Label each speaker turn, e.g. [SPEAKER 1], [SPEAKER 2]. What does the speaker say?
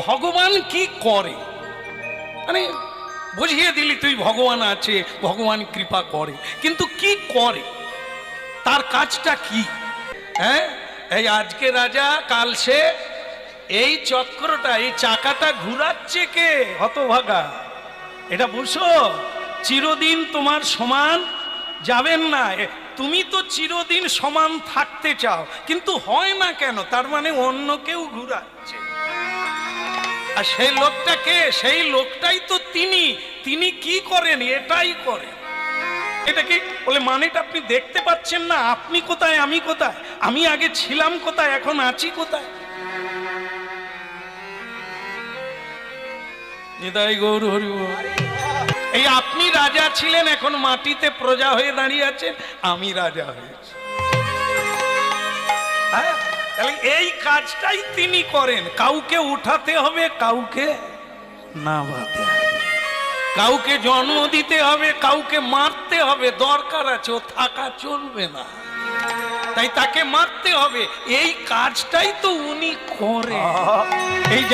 [SPEAKER 1] ভগবান কি করে, মানে বুঝিয়ে দিলি তুই ভগবান আছে, ভগবান কৃপা করে, কিন্তু কি করে, তার কাজটা কি? হ্যাঁ, এই আজকে রাজা কাল সে, এই চক্রটা, এই চাকাটা ঘুরাচ্ছে কে? হতভাগা, এটা বুঝো। চিরদিন তোমার সমান যাবেন না। তুমি তো চিরদিন সমান থাকতে চাও, কিন্তু হয় না কেন? তার মানে অন্য কেউ ঘুরাচ্ছে। আর সেই লোকটাকে, সেই লোকটাই তো তিনি। তিনি কি করেন? এটাই করেন। এটা কি বলে মানেটা আপনি দেখতে পাচ্ছেন না? আপনি কোথায়, আমি কোথায়? আমি আগে ছিলাম কোথায়, এখন আছি কোথায়? নিতাই গৌর হরি বল। এই আপনি রাজা ছিলেন, এখন মাটিতে প্রজা হয়ে দাঁড়িয়ে আছেন, আমি রাজা হয়েছি। হ্যাঁ, এই কাজটাই তিনি করেন। কাউকে উঠাতে হবে, কাউকে নামাতে হবে, কাউকে জন্ম দিতে হবে, কাউকে মারতে হবে। দরকার আছে, ও থাকা চলবে না, তাই তাকে মারতে হবে। এই কাজটাই তো উনি করেন। এই